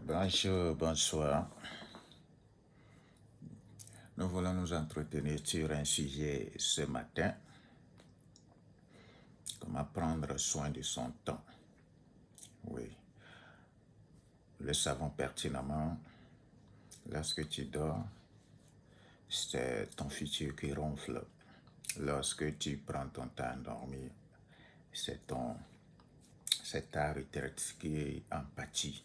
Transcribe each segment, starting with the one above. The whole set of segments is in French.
Bonjour, bonsoir. Nous voulons nous entretenir sur un sujet ce matin, comment prendre soin de son temps. Oui, nous le savons pertinemment, lorsque tu dors, c'est ton futur qui ronfle. Lorsque tu prends ton temps à dormir, c'est ta retraite qui est en pâtit.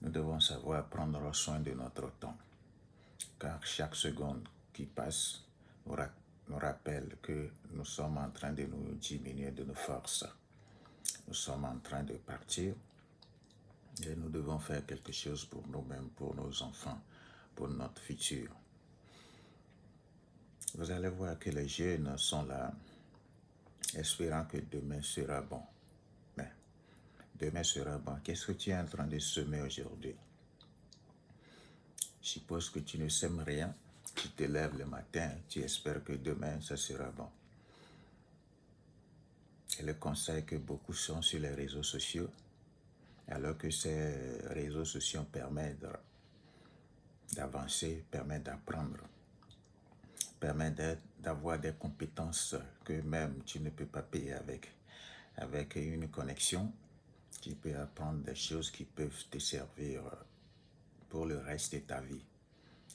Nous devons savoir prendre soin de notre temps, car chaque seconde qui passe nous rappelle que nous sommes en train de nous diminuer de nos forces. Nous sommes en train de partir et nous devons faire quelque chose pour nous-mêmes, pour nos enfants, pour notre futur. Vous allez voir que les jeunes sont là, espérant que demain sera bon. Mais demain sera bon. Qu'est-ce que tu es en train de semer aujourd'hui? Je suppose que tu ne sèmes rien. Tu te lèves le matin, tu espères que demain, ça sera bon. Et le conseil que beaucoup sont sur les réseaux sociaux, alors que ces réseaux sociaux permettent d'avancer, permettent d'apprendre, permettent d'avoir des compétences que même tu ne peux pas payer avec. Avec une connexion, tu peux apprendre des choses qui peuvent te servir pour le reste de ta vie.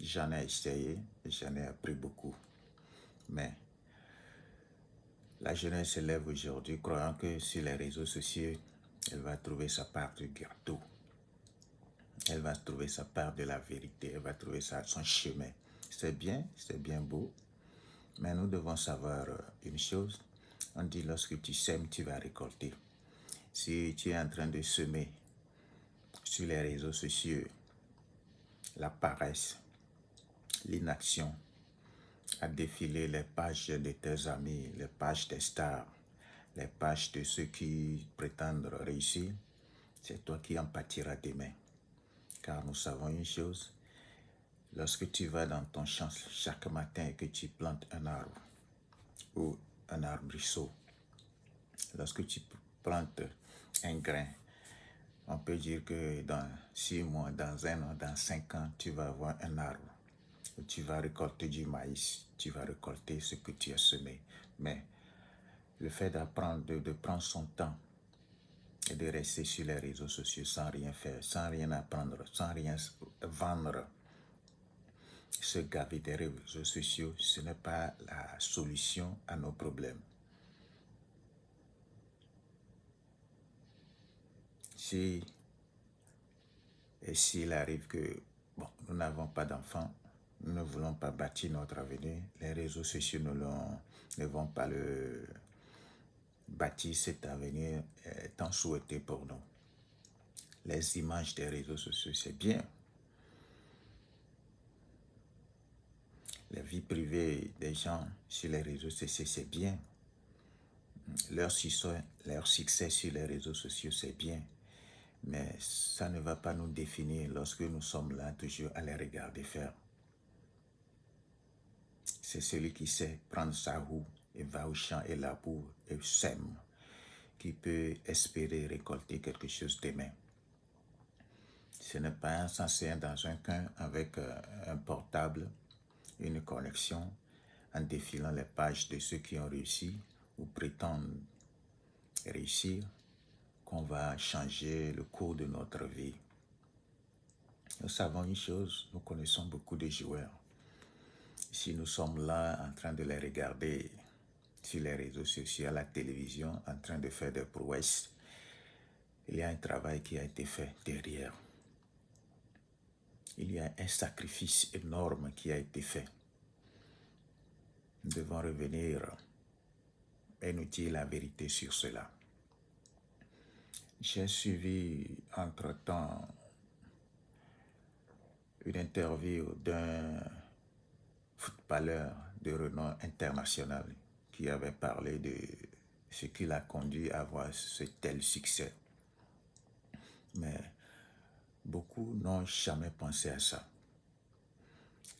J'en ai essayé, j'en ai appris beaucoup. Mais la jeunesse se lève aujourd'hui croyant que sur les réseaux sociaux, elle va trouver sa part du gâteau. Elle va trouver sa part de la vérité, elle va trouver son chemin. C'est bien beau, mais nous devons savoir une chose. On dit lorsque tu sèmes, tu vas récolter. Si tu es en train de semer sur les réseaux sociaux la paresse, l'inaction, à défiler les pages de tes amis, les pages des stars, les pages de ceux qui prétendent réussir, c'est toi qui en pâtiras demain. Car nous savons une chose, lorsque tu vas dans ton champ chaque matin et que tu plantes un arbre ou un arbrisseau, lorsque tu plantes un grain, on peut dire que dans 6 mois, dans 1 an, dans 5 ans, tu vas avoir un arbre. Tu vas récolter du maïs, tu vas récolter ce que tu as semé. Mais le fait d'apprendre, de prendre son temps et de rester sur les réseaux sociaux sans rien faire, sans rien apprendre, sans rien vendre, se gaver des réseaux sociaux, ce n'est pas la solution à nos problèmes. S'il arrive que nous n'avons pas d'enfants, nous ne voulons pas bâtir notre avenir, les réseaux sociaux ne vont pas le bâtir cet avenir tant souhaité pour nous. Les images des réseaux sociaux, c'est bien. La vie privée des gens sur les réseaux sociaux, c'est bien. Leur succès sur les réseaux sociaux, c'est bien. Mais ça ne va pas nous définir lorsque nous sommes là toujours à les regarder faire. C'est celui qui sait prendre sa roue et va au champ et laboure et sème qui peut espérer récolter quelque chose demain. Ce n'est pas un s'asseoir dans un coin avec un portable, une connexion, en défilant les pages de ceux qui ont réussi ou prétendent réussir, qu'on va changer le cours de notre vie. Nous savons une chose, nous connaissons beaucoup de joueurs. Si nous sommes là en train de les regarder sur les réseaux sociaux, à la télévision, en train de faire des prouesses, il y a un travail qui a été fait derrière. Il y a un sacrifice énorme qui a été fait. Nous devons revenir et nous dire la vérité sur cela. J'ai suivi entre-temps une interview d'un footballeur de renom international qui avait parlé de ce qui l'a conduit à avoir ce tel succès. Mais beaucoup n'ont jamais pensé à ça.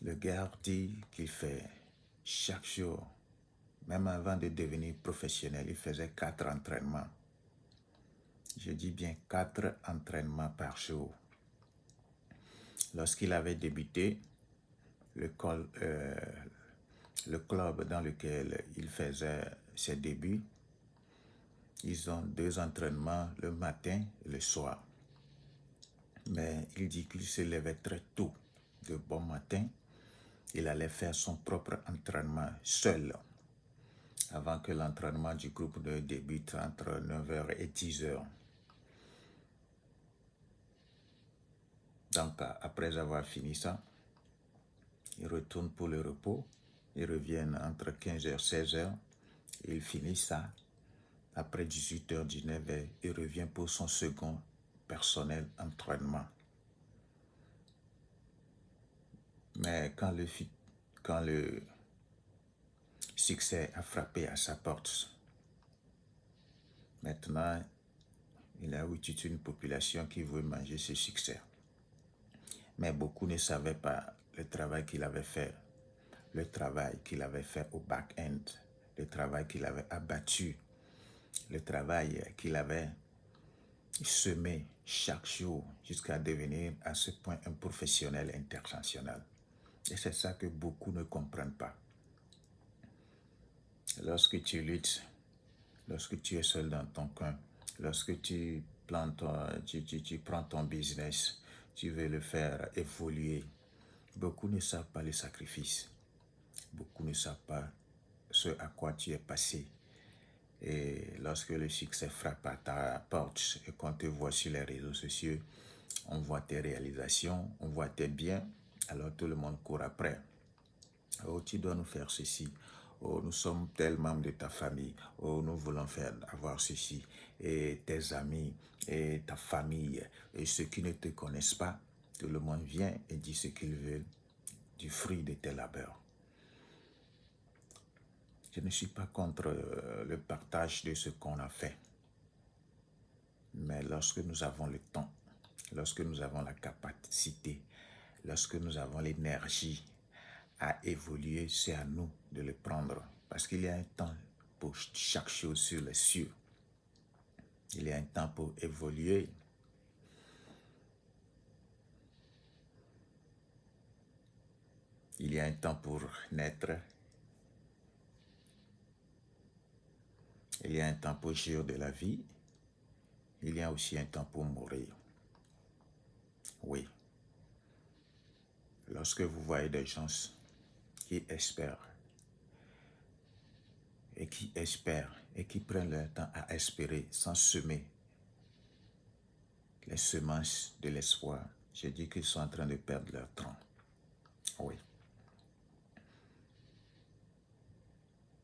Le gars dit qu'il fait chaque jour, même avant de devenir professionnel, il faisait 4 entraînements. Je dis bien 4 entraînements par jour. Lorsqu'il avait débuté, le club dans lequel il faisait ses débuts, ils ont 2 entraînements le matin et le soir. Mais il dit qu'il se levait très tôt, de bon matin. Il allait faire son propre entraînement seul, avant que l'entraînement du groupe ne débute entre 9h et 10h. Donc, après avoir fini ça, ils retournent pour le repos. Ils reviennent entre 15h et 16h. Ils finissent ça. Après 18h, 19h, il revient pour son second personnel entraînement. Mais quand le succès a frappé à sa porte, maintenant, il a eu toute une population qui veut manger ce succès. Mais beaucoup ne savaient pas le travail qu'il avait fait, au back-end, le travail qu'il avait abattu, le travail qu'il avait semé chaque jour jusqu'à devenir à ce point un professionnel international. Et c'est ça que beaucoup ne comprennent pas. Lorsque tu luttes, lorsque tu es seul dans ton coin, lorsque tu prends ton business, tu veux le faire évoluer, beaucoup ne savent pas les sacrifices. Beaucoup ne savent pas ce à quoi tu es passé. Et lorsque le succès frappe à ta porte et qu'on te voit sur les réseaux sociaux, on voit tes réalisations, on voit tes biens, alors tout le monde court après. Oh, tu dois nous faire ceci. Oh, nous sommes tels membres de ta famille. Oh, nous voulons avoir ceci. Et tes amis, et ta famille, et ceux qui ne te connaissent pas, tout le monde vient et dit ce qu'il veut du fruit de tes labeurs. Je ne suis pas contre le partage de ce qu'on a fait. Mais lorsque nous avons le temps, lorsque nous avons la capacité, lorsque nous avons l'énergie à évoluer, c'est à nous de le prendre. Parce qu'il y a un temps pour chaque chose sur les cieux. Il y a un temps pour évoluer. Il y a un temps pour naître. Il y a un temps pour jouir de la vie. Il y a aussi un temps pour mourir. Oui. Lorsque vous voyez des gens qui espèrent et qui prennent leur temps à espérer sans semer les semences de l'espoir, je dis qu'ils sont en train de perdre leur temps. Oui.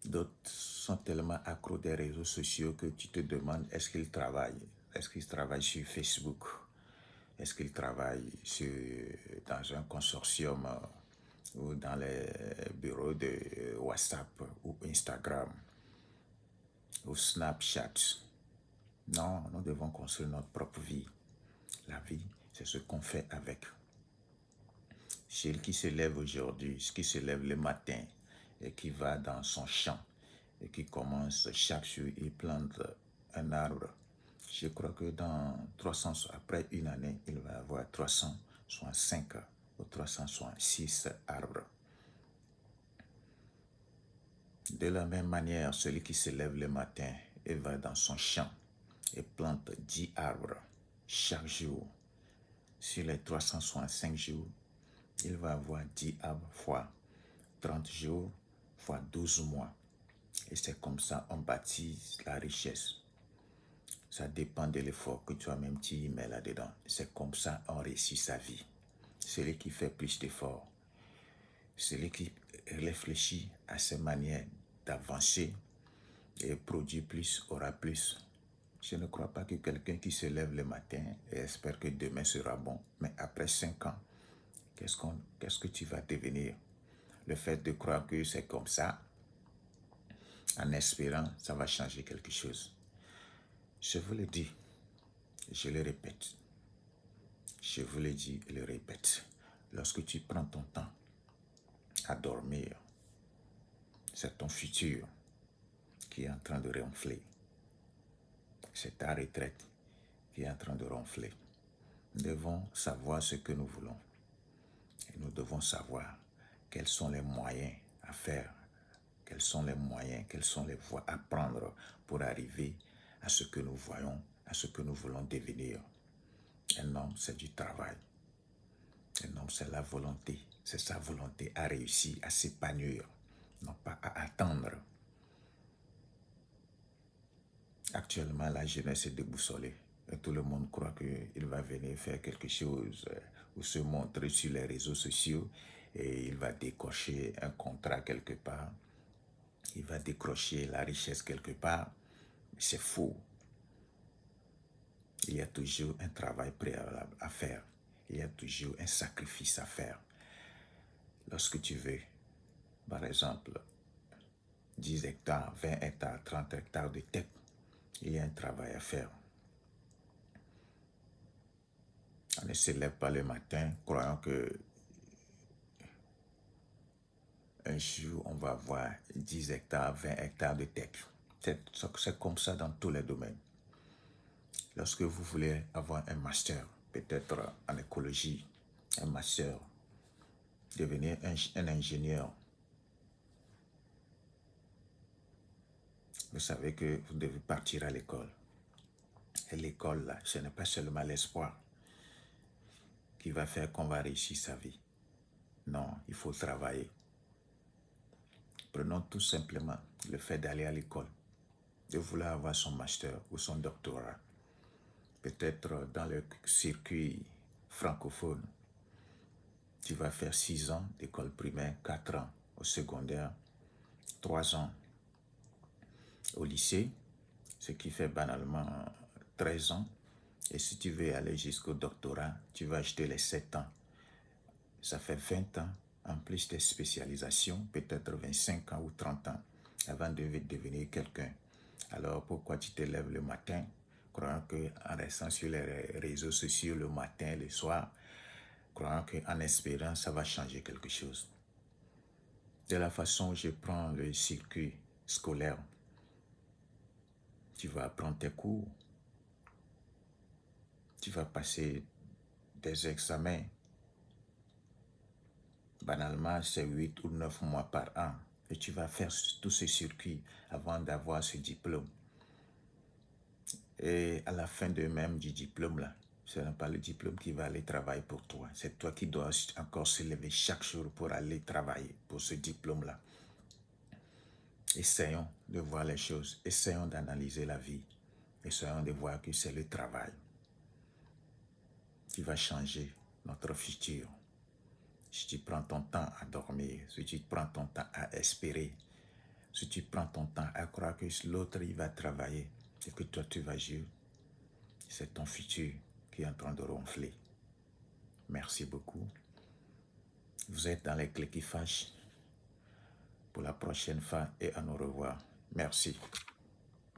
D'autres sont tellement accros des réseaux sociaux que tu te demandes est-ce qu'ils travaillent? Est-ce qu'ils travaillent sur Facebook? Est-ce qu'ils travaillent dans un consortium ou dans les bureaux de WhatsApp ou Instagram ou Snapchat? Non, nous devons construire notre propre vie. La vie, c'est ce qu'on fait avec. Celui qui se lève aujourd'hui, qui se lève le matin et qui va dans son champ et qui commence chaque jour, il plante un arbre. Je crois que après une année, il va avoir 365 ou 366 arbres. De la même manière, celui qui se lève le matin et va dans son champ et plante 10 arbres chaque jour, sur les 365 jours, il va avoir 10 arbres fois 30 jours fois 12 mois. Et c'est comme ça on bâtit la richesse. Ça dépend de l'effort que toi-même tu y mets là-dedans. C'est comme ça on réussit sa vie. Celui qui fait plus d'efforts, celui qui réfléchit à ses manières d'avancer et produit plus aura plus. Je ne crois pas que quelqu'un qui se lève le matin et espère que demain sera bon, mais après 5 ans, qu'est-ce que tu vas devenir? Le fait de croire que c'est comme ça, en espérant, ça va changer quelque chose. Je vous le dis, je le répète. Je vous le dis et le répète. Lorsque tu prends ton temps à dormir, c'est ton futur qui est en train de ronfler. C'est ta retraite qui est en train de ronfler. Nous devons savoir ce que nous voulons. Et nous devons savoir quels sont les moyens à faire, quels sont les moyens, quelles sont les voies à prendre pour arriver à ce que nous voyons, à ce que nous voulons devenir. Un homme, c'est du travail. Un homme, c'est la volonté. C'est sa volonté à réussir, à s'épanouir, non pas à attendre. Actuellement, la jeunesse est déboussolée. Et tout le monde croit qu'il va venir faire quelque chose ou se montrer sur les réseaux sociaux et il va décocher un contrat quelque part. Il va décrocher la richesse quelque part. C'est faux. Il y a toujours un travail préalable à faire. Il y a toujours un sacrifice à faire. Lorsque tu veux, par exemple, 10 hectares, 20 hectares, 30 hectares de terre, il y a un travail à faire. On ne se lève pas le matin croyant que un jour on va avoir 10 hectares, 20 hectares de terre. C'est comme ça dans tous les domaines. Lorsque vous voulez avoir un master, peut-être en écologie, un master, devenir un ingénieur, vous savez que vous devez partir à l'école. Et l'école, là, ce n'est pas seulement l'espoir qui va faire qu'on va réussir sa vie. Non, il faut travailler. Prenons tout simplement le fait d'aller à l'école, de vouloir avoir son master ou son doctorat. Peut-être dans le circuit francophone, tu vas faire 6 ans d'école primaire, 4 ans au secondaire, 3 ans au lycée, ce qui fait banalement 13 ans. Et si tu veux aller jusqu'au doctorat, tu vas acheter les 7 ans. Ça fait 20 ans, en plus des spécialisations, peut-être 25 ans ou 30 ans, avant de devenir quelqu'un. Alors pourquoi tu te lèves le matin, croyant qu'en restant sur les réseaux sociaux le matin, le soir, croyant qu'en espérant, ça va changer quelque chose. De la façon où je prends le circuit scolaire, tu vas apprendre tes cours, tu vas passer des examens. Banalement, c'est 8 ou 9 mois par an. Et tu vas faire tout ce circuit avant d'avoir ce diplôme. Et à la fin de même du diplôme, là, ce n'est pas le diplôme qui va aller travailler pour toi. C'est toi qui dois encore se lever chaque jour pour aller travailler pour ce diplôme-là. Essayons de voir les choses. Essayons d'analyser la vie. Essayons de voir que c'est le travail qui va changer notre futur. Si tu prends ton temps à dormir, si tu prends ton temps à espérer, si tu prends ton temps à croire que l'autre il va travailler et que toi tu vas jouer, c'est ton futur qui est en train de ronfler. Merci beaucoup. Vous êtes dans les clés qui fâchent. Pour la prochaine fois et à nous revoir. Merci.